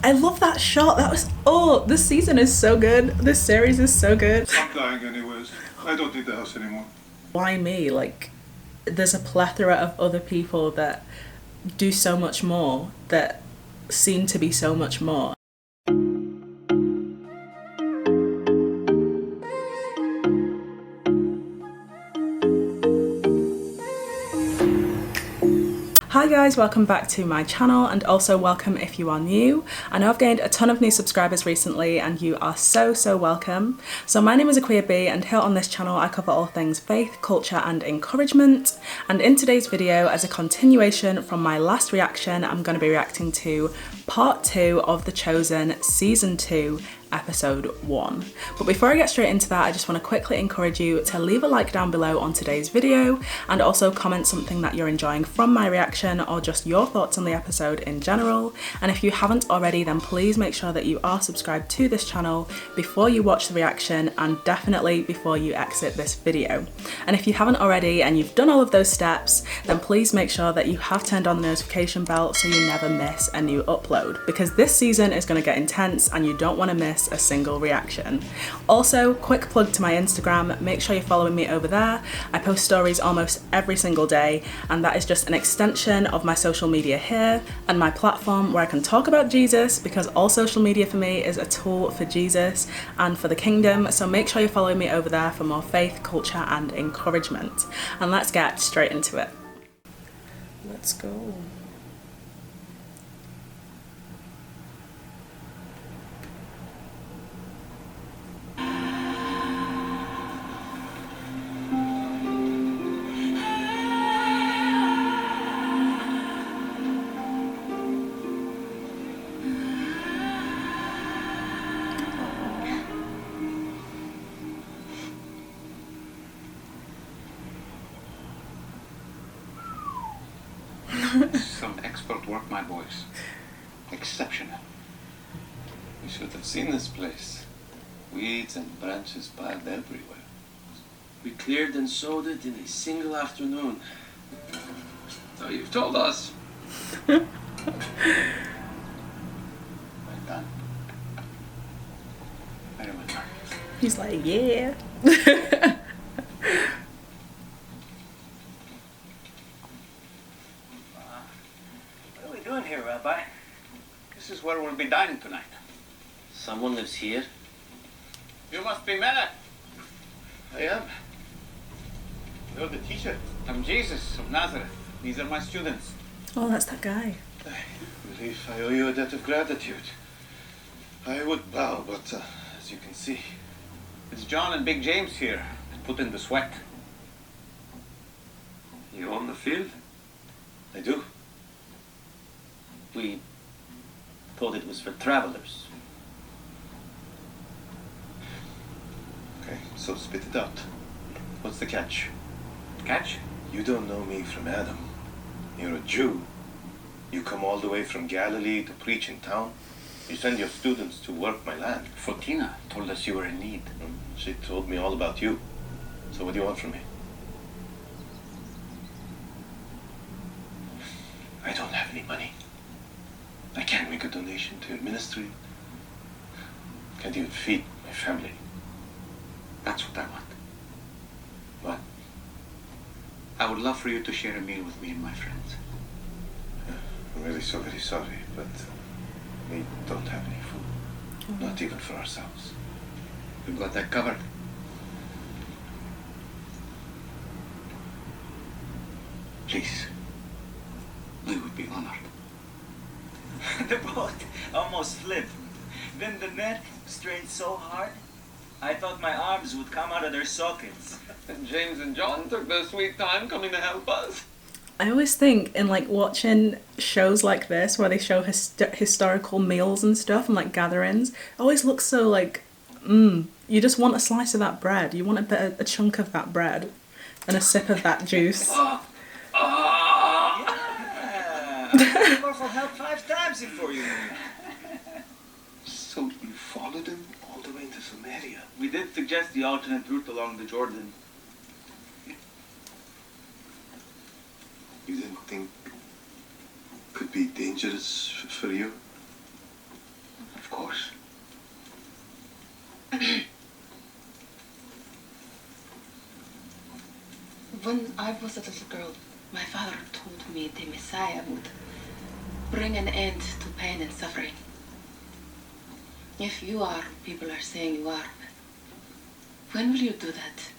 I love that shot. That was, oh, this season is so good. This series is so good. I'm dying anyways. I don't need the house anymore. Why me? Like, there's a plethora of other people that do so much more, that seem to be so much more. Hi guys, welcome back to my channel, and also welcome if you are new. I know I've gained a ton of new subscribers recently and you are so welcome. So my name is AkuaB, and here on this channel I cover all things faith, culture and encouragement. And in today's video, as a continuation from my last reaction, I'm going to be reacting to part 2 of The Chosen season 2 episode 1. But before I get straight into that, I just want to quickly encourage you to leave a like down below on today's video, and also comment something that you're enjoying from my reaction or just your thoughts on the episode in general. And if you haven't already, then please make sure that you are subscribed to this channel before you watch the reaction, and definitely before you exit this video. And if you haven't already and you've done all of those steps, then please make sure that you have turned on the notification bell so you never miss a new upload, because this season is going to get intense and you don't want to miss a single reaction. Also, quick plug to my Instagram, make sure you're following me over there. I post stories almost every single day, and that is just an extension of my social media here and my platform where I can talk about Jesus, because all social media for me is a tool for Jesus and for the kingdom. So make sure you're following me over there for more faith, culture and encouragement. And let's get straight into it. Let's go. Some expert work, my boys. Exceptional. You should have seen this place. Weeds and branches piled everywhere. We cleared and sowed it in a single afternoon. So you've told us. Right done. Very well done. He's like, yeah. What are we doing here, Rabbi? This is where we'll be dining tonight. Someone lives here? You must be Mela. I am. You're the teacher. I'm Jesus of Nazareth. These are my students. Oh, that's that guy. I believe I owe you a debt of gratitude. I would bow, but as you can see... It's John and Big James here to put in the sweat. You own the field? I do. We thought it was for travelers. Okay, so spit it out. What's the catch? Catch? You don't know me from Adam. You're a Jew. You come all the way from Galilee to preach in town. You send your students to work my land. Fotina told us you were in need. She told me all about you. So what do you want from me? I don't have any money. I can't make a donation to your ministry. Can't even feed my family. That's what I want. What? I would love for you to share a meal with me and my friends. I'm really so very sorry, but we don't have any food. Not even for ourselves. We've got that covered. Please. We would be honored. The boat almost flipped. Then the net strained so hard, I thought my arms would come out of their sockets. And James and John took their sweet time coming to help us. I always think in like watching shows like this where they show historical meals and stuff and like gatherings, it always looks so like, you just want a slice of that bread. You want a chunk of that bread and a sip of that juice. Yeah! I called for help 5 times before you knew. So you followed him all the way into Samaria? We did suggest the alternate route along the Jordan. You didn't think it could be dangerous for you? Of course. When I was a little girl, my father told me the Messiah would bring an end to pain and suffering. If you are, people are saying you are, when will you do that?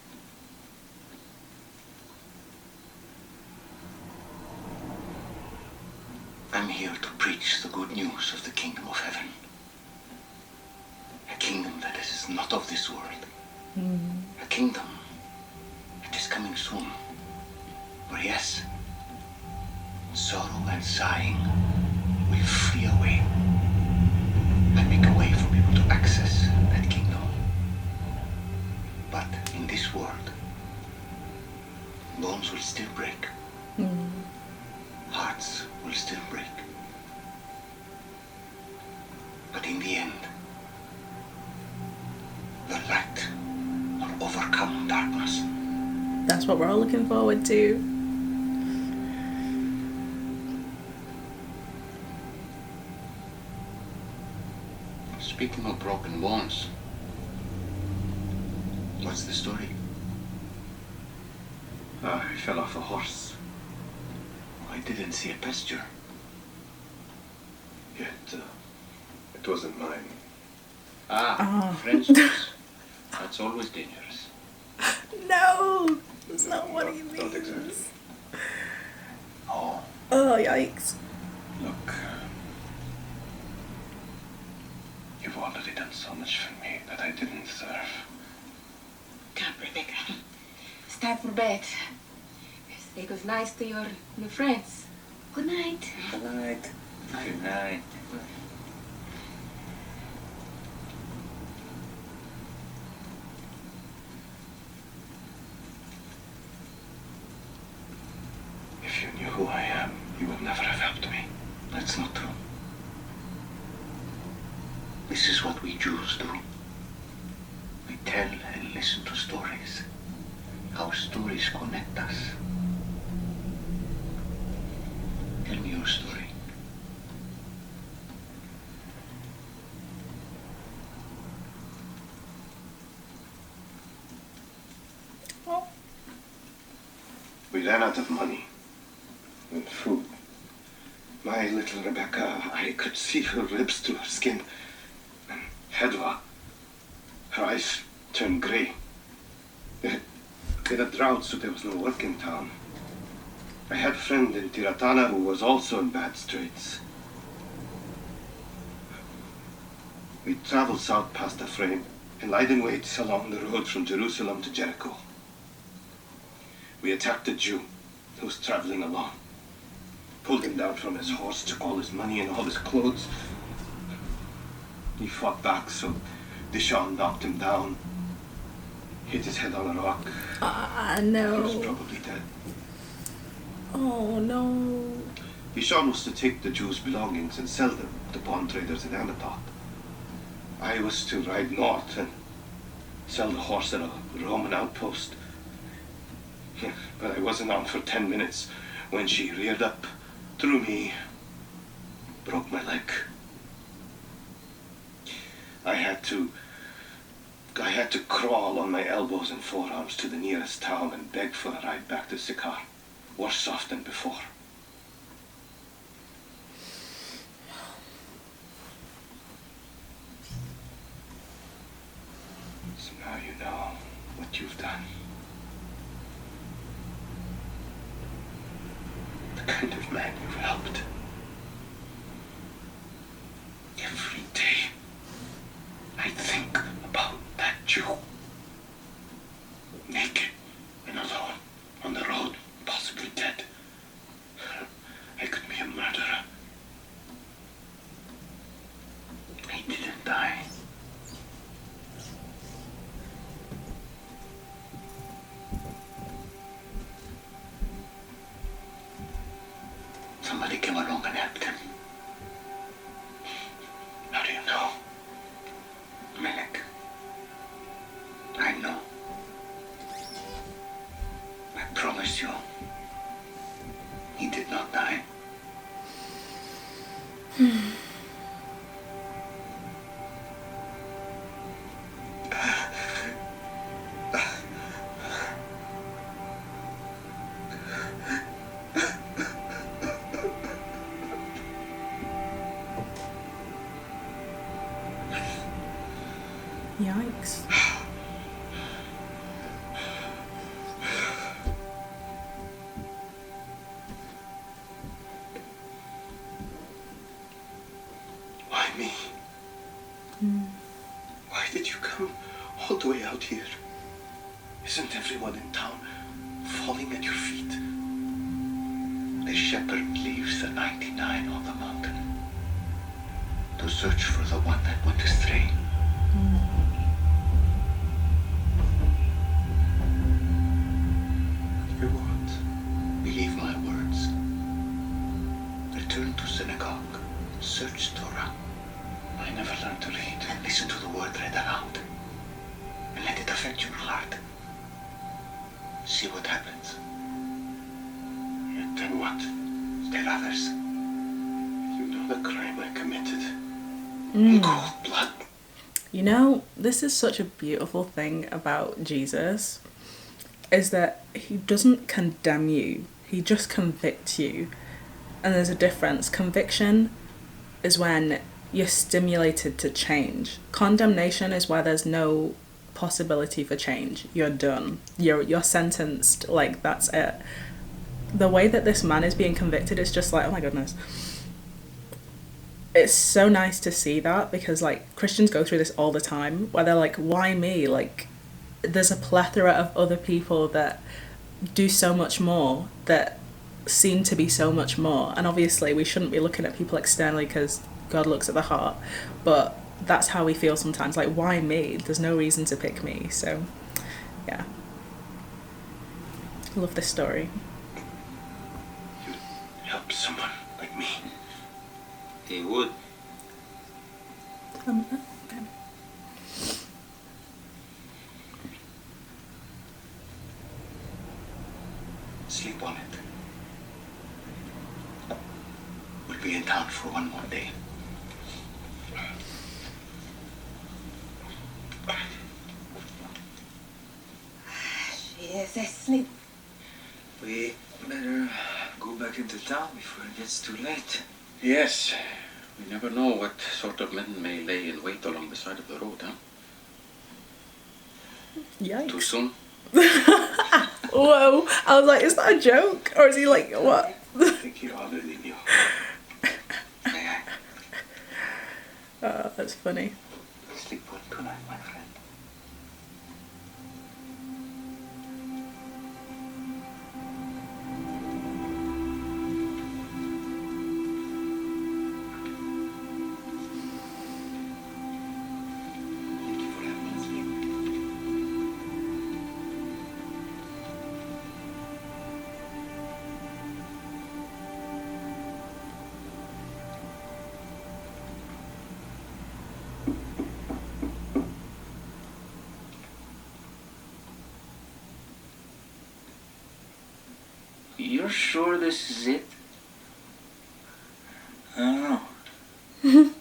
I'm here to preach the good news of the kingdom of heaven. A kingdom that is not of this world. A kingdom that is coming soon. Where yes, sorrow and sighing will flee away and make a way for people to access that kingdom. But in this world, bones will still break. Hearts will still break. But in the end, the light will overcome darkness. That's what we're all looking forward to. Speaking of broken bones, what's the story? I fell off a horse. I didn't see a pasture. It wasn't mine. French horse. That's always dangerous. No, that's not what he Not exactly. means. Oh, Oh, yikes. Look, you've already done so much for me that I didn't deserve. Come, Rebecca. It's time for bed. Say good night to your new friends. Good night. Good night. good night. If you knew who I am, you would never have helped me. That's not true. This is what we Jews do. We tell and listen to stories. Our stories connect us. Tell me your story. We ran out of money and food. My little Rebecca, I could see her ribs through her skin. And Hedva, her eyes turned grey. They had a drought, so there was no work in town. I had a friend in Tiratana who was also in bad straits. We traveled south past Ephraim and lied in wait along the road from Jerusalem to Jericho. We attacked a Jew who was traveling along, pulled him down from his horse, took all his money and all his clothes. He fought back, so Dishon knocked him down, hit his head on a rock. No. He was probably dead. Oh, no. Dishon was to take the Jews' belongings and sell them to pawn traders in Anatoth. I was to ride north and sell the horse at a Roman outpost. But I wasn't on for 10 minutes when she reared up, threw me, broke my leg. I had to crawl on my elbows and forearms to the nearest town and beg for a ride back to Sikar, worse off than before. So now you know what you've done. The kind of man you've helped. Every day, I think about that Jew. Naked and alone on the road, possibly dead. I could be a murderer. He didn't die. Somebody came along and helped him. How do you know? Melek. I know. I promise you, he did not die. Yikes. Why me? Why did you come all the way out here? Isn't everyone in town falling at your feet? The shepherd leaves the 99 on the mountain to search for the one that went astray. Hear what? Believe my words. Return to synagogue. Search Torah. I never learned to read. And listen to the word read aloud. And let it affect your heart. See what happens. Then what? Tell others. You know the crime I committed. In cold blood. You know, this is such a beautiful thing about Jesus, is that he doesn't condemn you, he just convicts you. And there's a difference. Conviction is when you're stimulated to change. Condemnation is where there's no possibility for change. You're done. You're sentenced, like that's it. The way that this man is being convicted is just like, oh my goodness. It's so nice to see that, because like Christians go through this all the time where they're like, why me? Like there's a plethora of other people that do so much more, that seem to be so much more. And obviously we shouldn't be looking at people externally because God looks at the heart, but that's how we feel sometimes, like why me? There's no reason to pick me. So yeah, I love this story. Help someone like me. He would. Okay. Sleep on it. We'll be in town for one more day. She is asleep. We better go back into town before it gets too late. Yes. We never know what sort of men may lay in wait along the side of the road, huh? Yikes. Too soon? Whoa, I was like, is that a joke? Or is he like, what? I think you already knew. May I? Oh, that's funny. Sleep well tonight, my friend. Thank you for having us here. You're sure this is it? I don't know.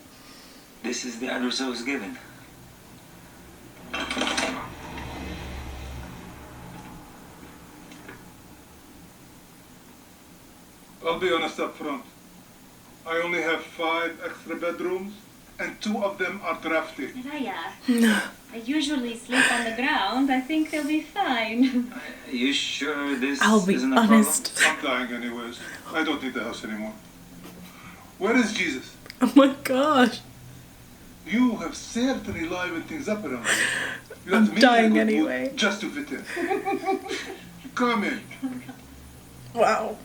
This is the address I was given. I'll be honest up front. I only have 5 extra bedrooms, and 2 of them are drafty. Raya, I usually sleep on the ground. I think they'll be fine. Are you sure this I'll be isn't a honest. I'm dying anyways. I don't need the house anymore. Where is Jesus? Oh my gosh. You have certainly livened things up around here. You I'm let me dying in a good mood anyway. Just to fit in. Come in. Wow.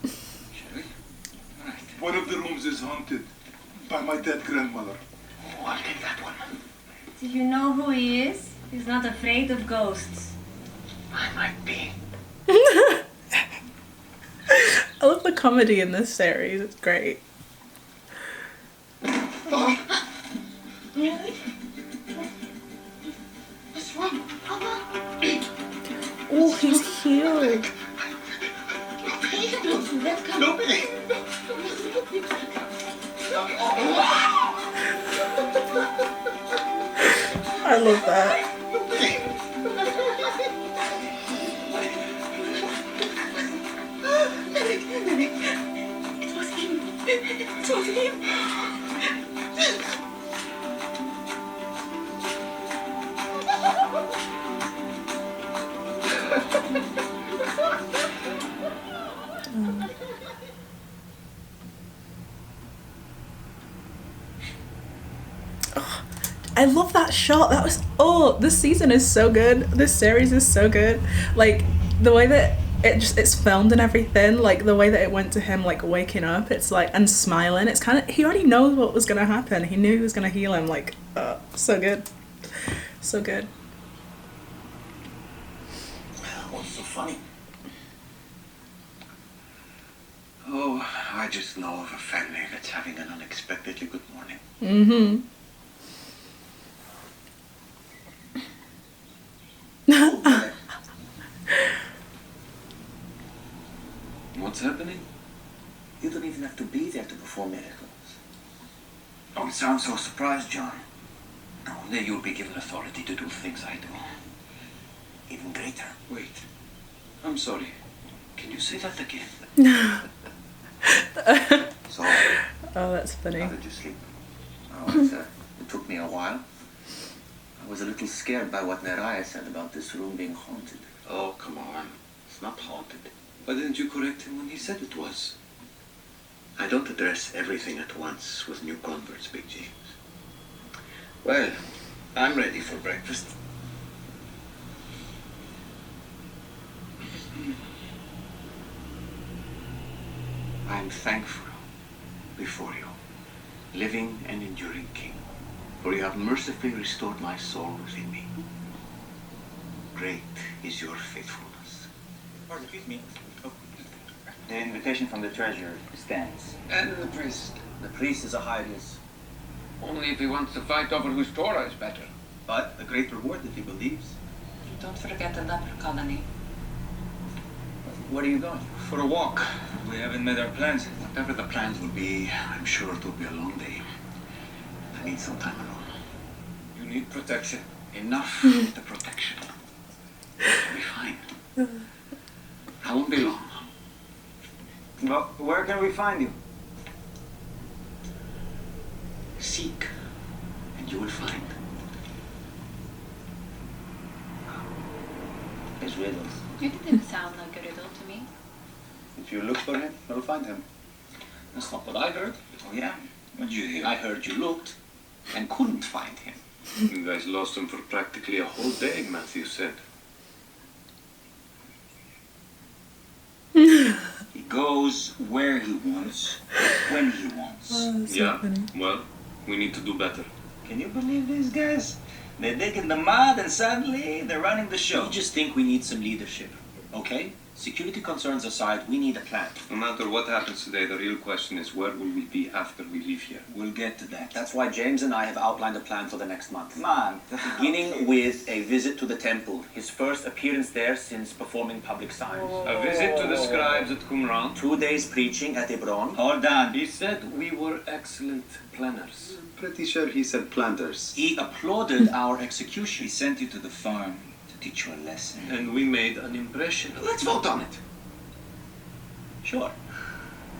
Shall we? All right. One of the rooms is haunted by my dead grandmother. Oh, I'll take that one. Do you know who he is? He's not afraid of ghosts. I might be. I love the comedy in this series. It's great. What's wrong? Oh, he's healed. Let's come. No, babe. I love that. It was him. It was him. I love that shot. That was, oh, this season is so good. This series is so good. Like the way that it's filmed and everything, like the way that it went to him like waking up, it's like, and smiling, it's kind of, he already knows what was gonna happen. He knew he was gonna heal him. Like, so good. So good. What's so funny? Oh, I just know of a family that's having an unexpectedly good morning. Mm-hmm. What's happening? You don't even have to be there to perform miracles. Don't sound so surprised, John. One day you'll be given authority to do things I do. Even greater. Wait. I'm sorry. Can you say that again? So, Oh, that's funny. how did you sleep? Oh, it took me a while. I was a little scared by what Neraya said about this room being haunted. Oh, come on. It's not haunted. Why didn't you correct him when he said it was? I don't address everything at once with new converts, Big James. Well, I'm ready for breakfast. I'm thankful before you, living and enduring King, for you have mercifully restored my soul within me. Great is your faithfulness. Pardon, excuse me. Oh. The invitation from the treasurer stands. And the priest. The priest is a high risk, Only if he wants to fight over whose Torah is better. but a great reward if he believes. Don't forget the leper colony. Where are you going? For a walk. We haven't made our plans. Whatever the plans will be, I'm sure it will be a long day. I need some time alone. You need protection. Enough with the protection. I'll be fine. I won't be long. Well, where can we find you? Seek, and you will find. His riddles. It didn't sound like a riddle to me. If you look for him, you'll find him. That's not what I heard. Oh, yeah? What'd you hear? I heard you looked and couldn't find him. You guys lost him for practically a whole day, Matthew said. He goes where he wants, when he wants. Oh, so Yeah, funny. well, we need to do better. Can you believe these guys? They dig in the mud and suddenly they're running the show. We just think we need some leadership, okay? Security concerns aside, we need a plan. No matter what happens today, the real question is where will we be after we leave here? We'll get to that. That's why James and I have outlined a plan for the next month. Come on. Beginning with a visit to the temple, his first appearance there since performing public signs. A visit to the scribes at Qumran. 2 days preaching at Hebron. Hold on. He said we were excellent planners. Pretty sure he said planters. He applauded our He execution. sent you to the farm to teach you a lesson. And we made an impression. Let's vote on it. Sure.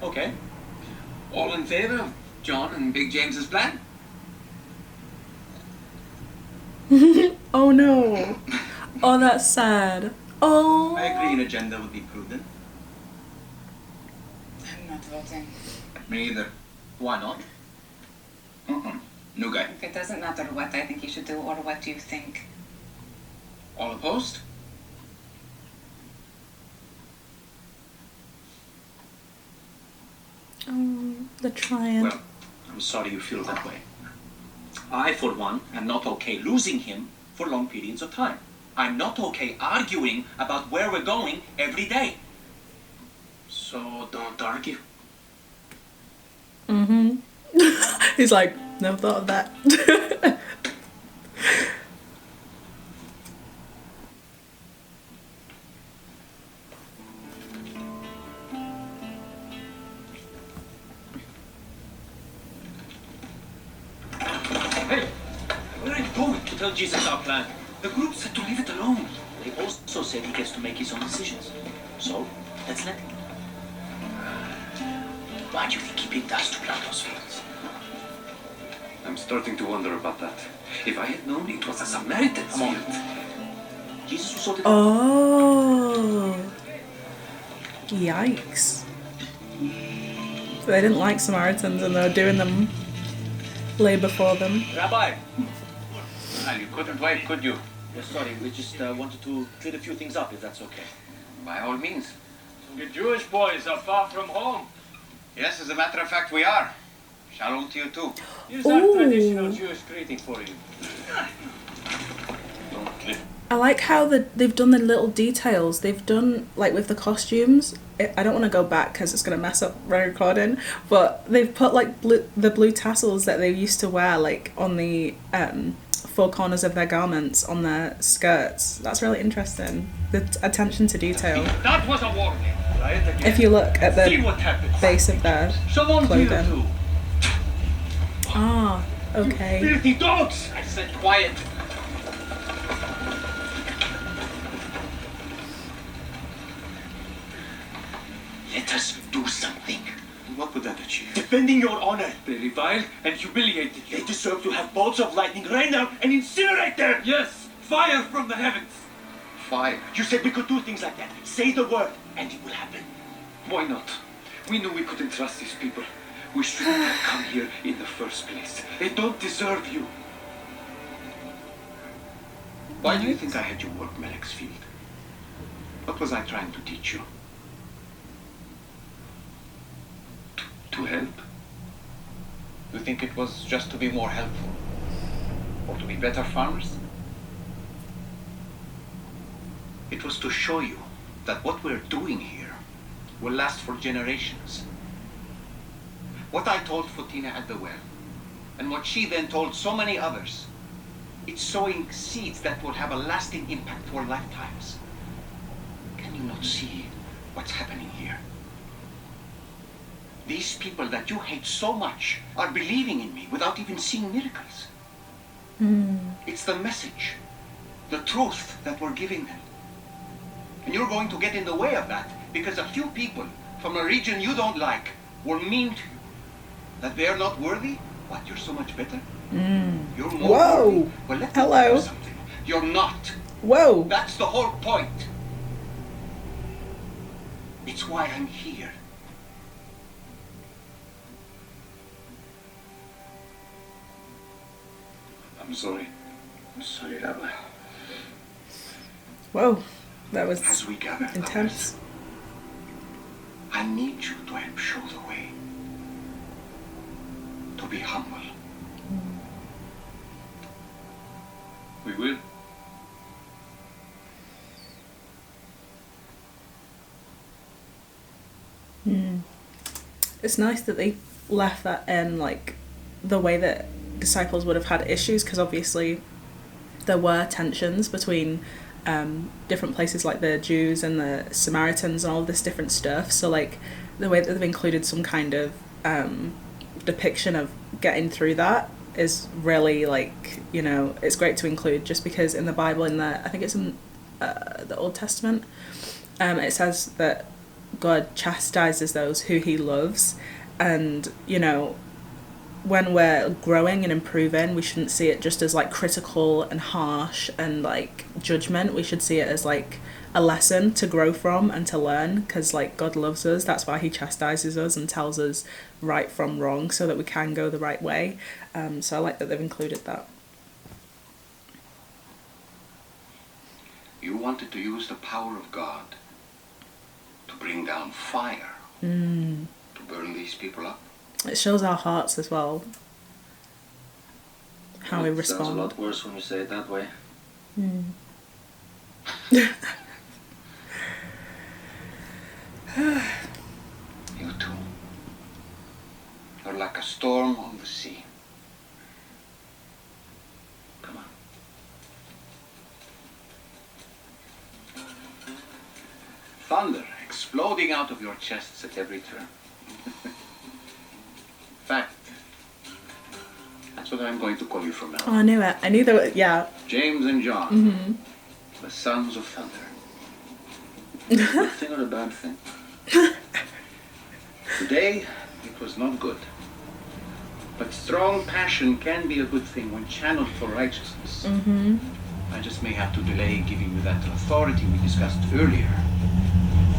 Okay. All in favor of John and Big James's plan? Oh no. Oh, that's sad. Oh. I agree an agenda would be prudent. I'm not voting. Me either. Why not? New guy. It doesn't matter what I think you should do or what you think. All opposed? Oh, the trying. Well, I'm sorry you feel that way. I, for one, am not okay losing him for long periods of time. I'm not okay arguing about where we're going every day. So don't argue. Mm-hmm. He's like, never thought of that. Hey, where are you going? To tell Jesus our plan. The group said to leave it alone. They also said he gets to make his own decisions. So, let's let him. Why do you think he picked us to plant those fields? I'm starting to wonder about that. If I had known it was a Samaritan's Come on. field. Jesus will sort it out. Oh. Yikes. They didn't like Samaritans and they were doing them labor for them. Rabbi, Well, you couldn't wait, could you? Yes, sorry, we just wanted to clear a few things up, if that's okay. By all means. The Jewish boys are far from home. Yes, as a matter of fact, we are. Shalom to you too. Here's our traditional Jewish greeting for you. Don't live. I like how they've done the little details. They've done, like, with the costumes. I don't want to go back because it's going to mess up my recording. But they've put, like, the blue tassels that they used to wear, like, on the four corners of their garments, on their skirts. That's really interesting. The attention to detail. That was a warning. Try it again. If you look at See the what happens. base of their Shalom to you clothing. too. Ah, okay. Filthy dogs! I said quiet. Let us do something. What would that achieve? Defending your honor. They reviled and humiliated you. They deserve to have bolts of lightning rain down and incinerate them. Yes, fire from the heavens. Fire. You said we could do things like that. Say the word and it will happen. Why not? We knew we couldn't trust these people. We shouldn't have come here in the first place. They don't deserve you. Why do you think I had you work Melek's field? What was I trying to teach you? To help? You think it was just to be more helpful? Or to be better farmers? It was to show you that what we're doing here will last for generations. What I told Fotina at the well, and what she then told so many others, it's sowing seeds that will have a lasting impact for lifetimes. Can you not see what's happening here? These people that you hate so much are believing in me without even seeing miracles. It's the message, the truth that we're giving them. And you're going to get in the way of that because a few people from a region you don't like were mean to you. That they're not worthy? What, you're so much better? You're more worthy? Well, let me tell you something. You're not. Whoa. That's the whole point. It's why I'm here. I'm sorry. I'm sorry, Rabbi. Whoa. That was As we gather intense. others, I need you to help show the way. To be humble. We will. It's nice that they left that in, like, the way that disciples would have had issues, because obviously there were tensions between different places, like the Jews and the Samaritans and all this different stuff. So, like, the way that they've included some kind of depiction of getting through that is really, like, you know, it's great to include, just because in the Bible, in the, I think it's in the Old Testament, it says that God chastises those who he loves, and, you know, when we're growing and improving, we shouldn't see it just as, like, critical and harsh and, like, judgment. We should see it as, like, a lesson to grow from and to learn, because, like, God loves us. That's why he chastises us and tells us right from wrong, so that we can go the right way. So I like that they've included that. You wanted to use the power of God to bring down fire, to burn these people up. It shows our hearts as well, how we respond. Sounds a lot worse when you say it that way. You too. You're like a storm on the sea. Come on. Thunder exploding out of your chests at every turn. Fact. That's what I'm going to call you from now Oh, on. I knew it. I knew that. Yeah. James and John, the sons of thunder. Good thing or a bad thing? Today, it was not good. But strong passion can be a good thing when channeled for righteousness. I just may have to delay giving you that authority we discussed earlier,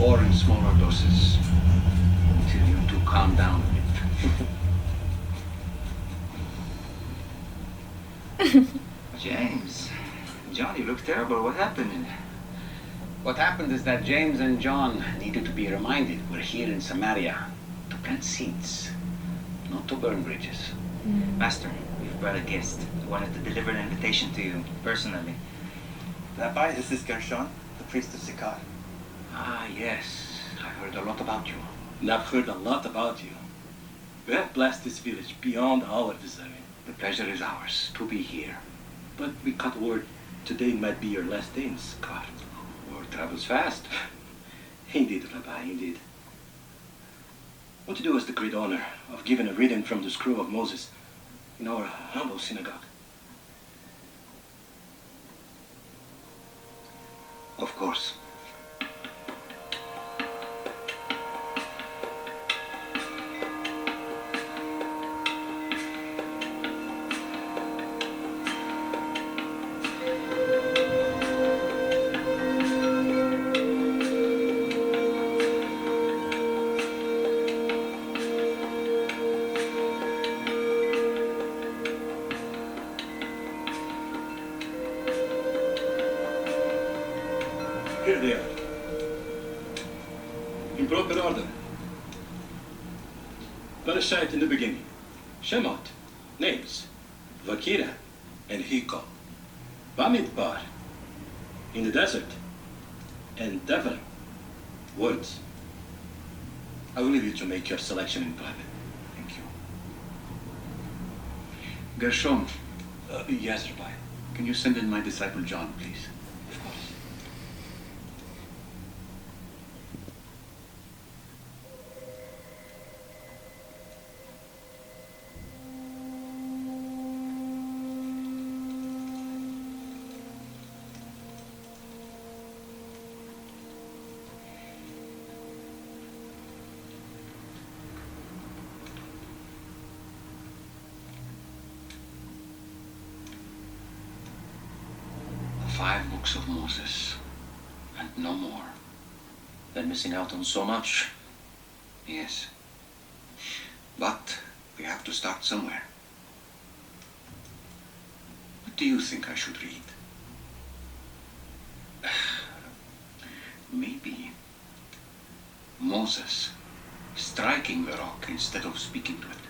or in smaller doses, until you two calm down a bit. James, you look terrible. What happened? What happened is that James and John needed to be reminded we're here in Samaria to plant seeds, not to burn bridges. Master, we've brought a guest. I wanted to deliver an invitation to you personally. Rabbi, this is Gershon, the priest of Sikar. Ah, yes. I heard a lot about you. And I've heard a lot about you. You have blessed this village beyond our deserving. The pleasure is ours to be here. But we got word today might be your last day in Sikar. Word travels fast. Indeed, Rabbi, indeed. What to do us the great honor of giving a reading from the scroll of Moses in our humble synagogue? Of course. Here they are. In proper order. Parashite in the beginning. Shemot, names. Vakira and Hiko. Bamidbar, in the desert. And Devar, words. I will leave you to make your selection in private. Thank you. Gershon, Yes, Rabbi. can you send in my disciple John, please? Of course. The 5 books of Moses, and no more. They're missing out on so much. Yes. But we have to start somewhere. What do you think I should read? Maybe Moses striking the rock instead of speaking to it.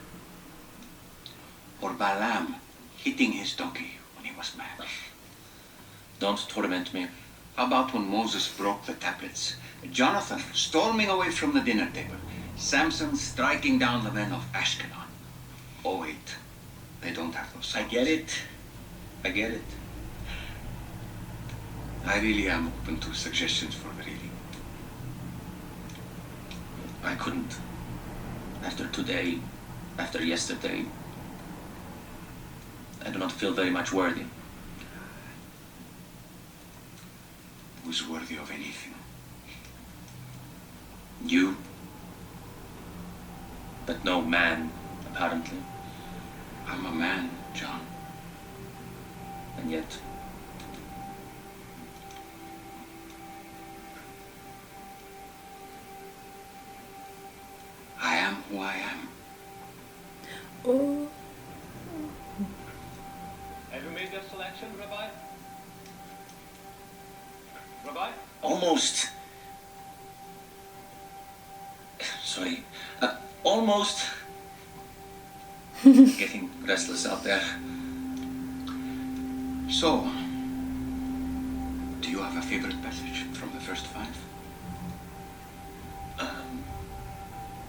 Or Balaam hitting his donkey when he was mad. Don't torment me. How about when Moses broke the tablets? Jonathan storming away from the dinner table. Samson striking down the men of Ashkelon. Oh wait, they don't have those songs. I get it. I get it. I really am open to suggestions for the reading. I couldn't. After today, after yesterday, I do not feel very much worthy. Who's worthy of anything? You, but no man, apparently. I'm a man, John. And yet, I am who I am. Oh. Have you made your selection, Rabbi? Rabbi? almost, sorry, almost getting restless out there. So, do you have a favorite passage from the first 5?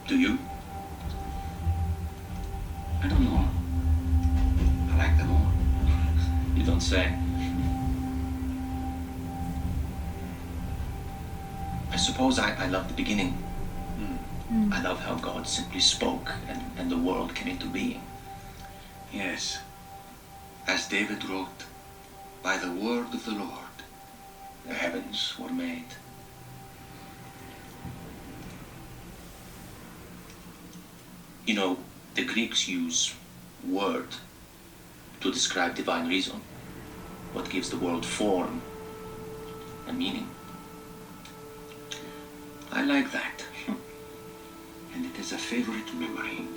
Do you? I don't know. I like them all. You don't say. I suppose I love the beginning. I love how God simply spoke and the world came into being. Yes. As David wrote, by the word of the Lord, The heavens were made. You know, the Greeks use word to describe divine reason, what gives the world form and meaning. I like that. And it is a favorite memory.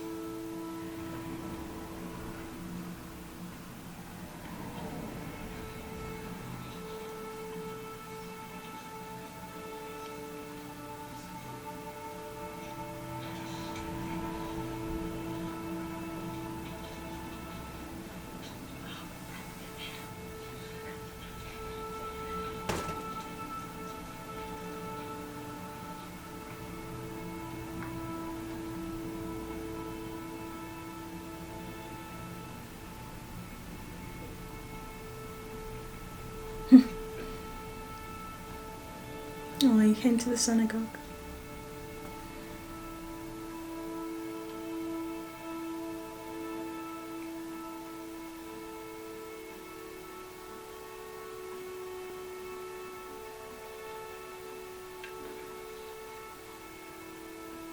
came to the synagogue.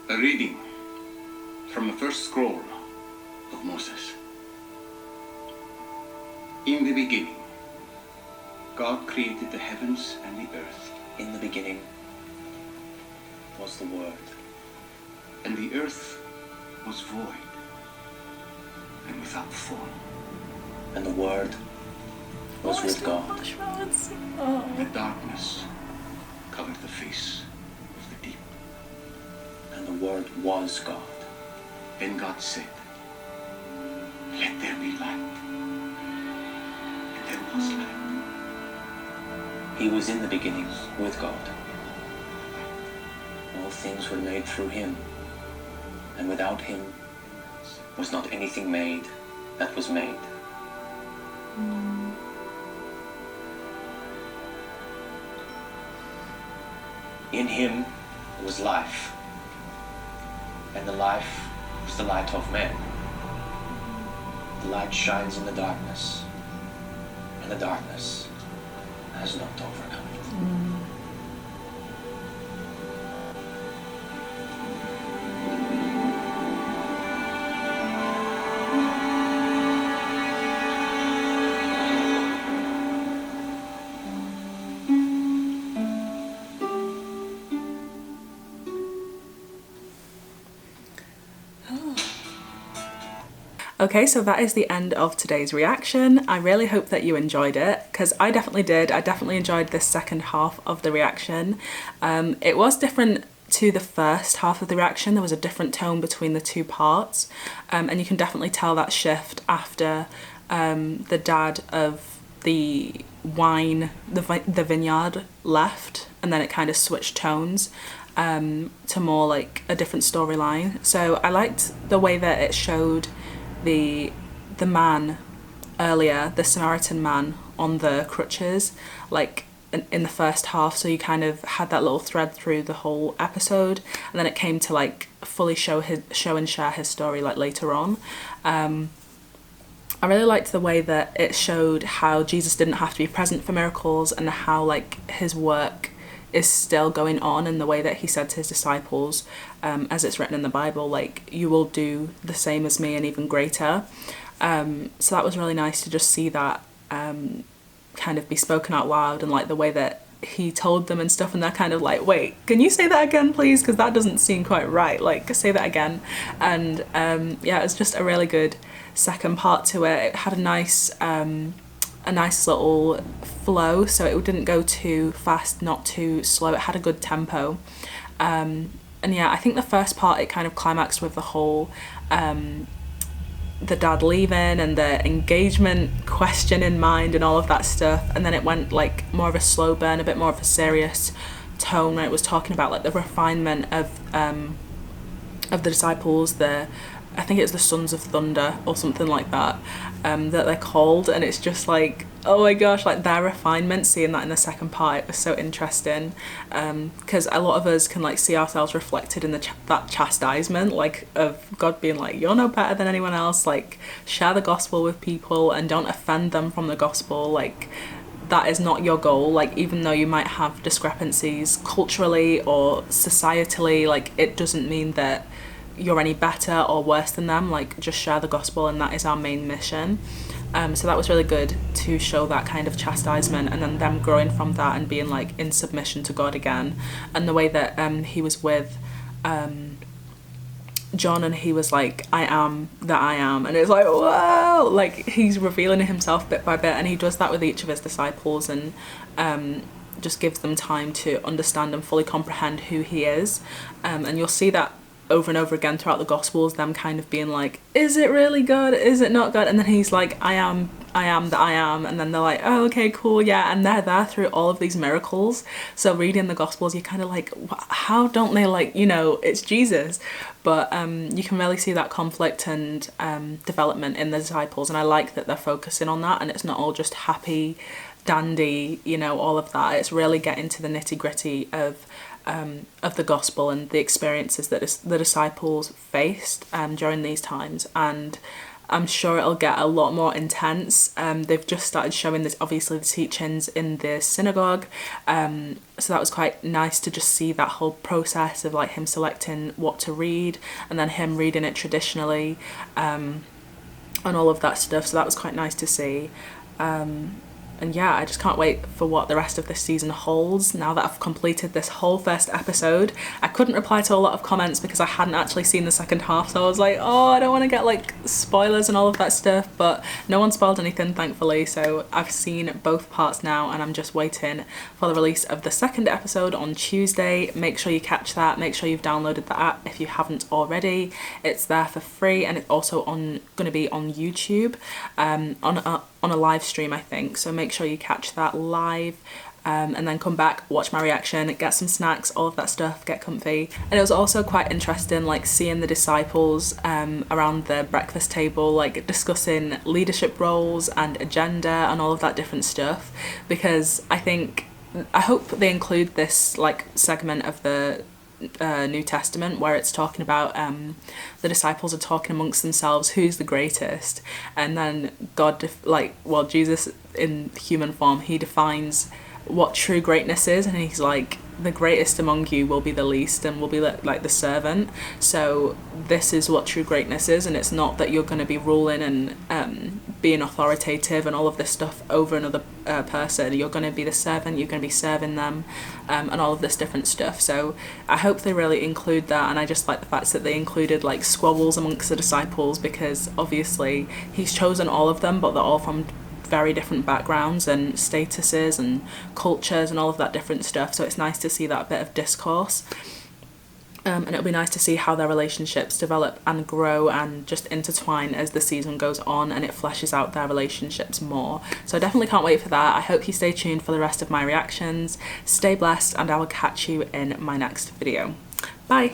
A reading from the first scroll of Moses. In the beginning, God created the heavens and the earth. In the beginning was the Word. And the earth was void and without form. And the Word was with God. The darkness covered the face of the deep. And the Word was God. Then God said, "Let there be light." And there was light. He was in the beginning with God. All things were made through him, and without him was not anything made that was made. In him was life, and the life was the light of men. The light shines in the darkness, and the darkness has not overcome it. Okay, so that is the end of today's reaction. I really hope that you enjoyed it, because I definitely did. I definitely enjoyed this second half of the reaction. It was different to the first half of the reaction. There was a different tone between the two parts, and you can definitely tell that shift after the dad of the the vineyard left, and then it kind of switched tones to more like a different storyline. So I liked the way that it showed the man earlier, the Samaritan man on the crutches, like in the first half, so you kind of had that little thread through the whole episode, and then it came to like fully show and share his story like later on. I really liked the way that it showed how Jesus didn't have to be present for miracles, and how like his work is still going on, in the way that he said to his disciples, as it's written in the Bible, like, you will do the same as me and even greater. So that was really nice to just see that kind of be spoken out loud, and like the way that he told them and stuff, and they're kind of like, wait, can you say that again please, because that doesn't seem quite right, like say that again. And yeah, it's just a really good second part to it. It had a nice little flow, so it didn't go too fast, not too slow. It had a good tempo. And yeah, I think the first part, it kind of climaxed with the whole the dad leaving and the engagement question in mind and all of that stuff, and then it went like more of a slow burn, a bit more of a serious tone, when it was talking about like the refinement of the disciples, I think it's the Sons of Thunder or something like that, that they're called, and it's just like, oh my gosh, like their refinement, seeing that in the second part, it was so interesting, because a lot of us can like see ourselves reflected in that chastisement, like of God being like, you're no better than anyone else, like share the gospel with people and don't offend them from the gospel, like that is not your goal. Like, even though you might have discrepancies culturally or societally, like it doesn't mean that you're any better or worse than them. Like, just share the gospel, and that is our main mission. So that was really good to show that kind of chastisement, and then them growing from that and being like in submission to God again. And the way that he was with John, and he was like, I am that I am, and it's like, whoa, like he's revealing himself bit by bit, and he does that with each of his disciples, and just gives them time to understand and fully comprehend who he is. And you'll see that over and over again throughout the Gospels, them kind of being like, is it really God, is it not God? And then he's like, I am that I am, and then they're like, oh, okay, cool, yeah. And they're there through all of these miracles. So reading the Gospels, you're kind of like, how don't they, like, you know, it's Jesus. But you can really see that conflict and development in the disciples, and I like that they're focusing on that, and it's not all just happy dandy, you know, all of that. It's really getting to the nitty gritty of of the gospel and the experiences that the disciples faced during these times, and I'm sure it'll get a lot more intense. They've just started showing this, obviously, the teachings in the synagogue, so that was quite nice to just see that whole process of like him selecting what to read and then him reading it traditionally, and all of that stuff, so that was quite nice to see. And yeah, I just can't wait for what the rest of this season holds. Now that I've completed this whole first episode, I couldn't reply to a lot of comments because I hadn't actually seen the second half, so I was like, oh, I don't want to get like spoilers and all of that stuff, but no one spoiled anything, thankfully. So I've seen both parts now, and I'm just waiting for the release of the second episode on Tuesday. Make sure you catch that. Make sure you've downloaded the app if you haven't already. It's there for free, and it's also going to be on YouTube, on a live stream, I think, so make sure you catch that live, and then come back, watch my reaction, get some snacks, all of that stuff, get comfy. And it was also quite interesting like seeing the disciples around the breakfast table, like discussing leadership roles and agenda and all of that different stuff, because I hope they include this like segment of the New Testament where it's talking about the disciples are talking amongst themselves who's the greatest, and then Jesus in human form, he defines what true greatness is, and he's like, the greatest among you will be the least and will be like the servant. So this is what true greatness is, and it's not that you're going to be ruling and being authoritative and all of this stuff over another person. You're going to be the servant, you're going to be serving them, and all of this different stuff. So I hope they really include that, and I just like the fact that they included like squabbles amongst the disciples, because obviously he's chosen all of them, but they're all from very different backgrounds and statuses and cultures and all of that different stuff, so it's nice to see that bit of discourse, and it'll be nice to see how their relationships develop and grow and just intertwine as the season goes on, and it fleshes out their relationships more. So I definitely can't wait for that. I hope you stay tuned for the rest of my reactions. Stay blessed, and I will catch you in my next video. Bye.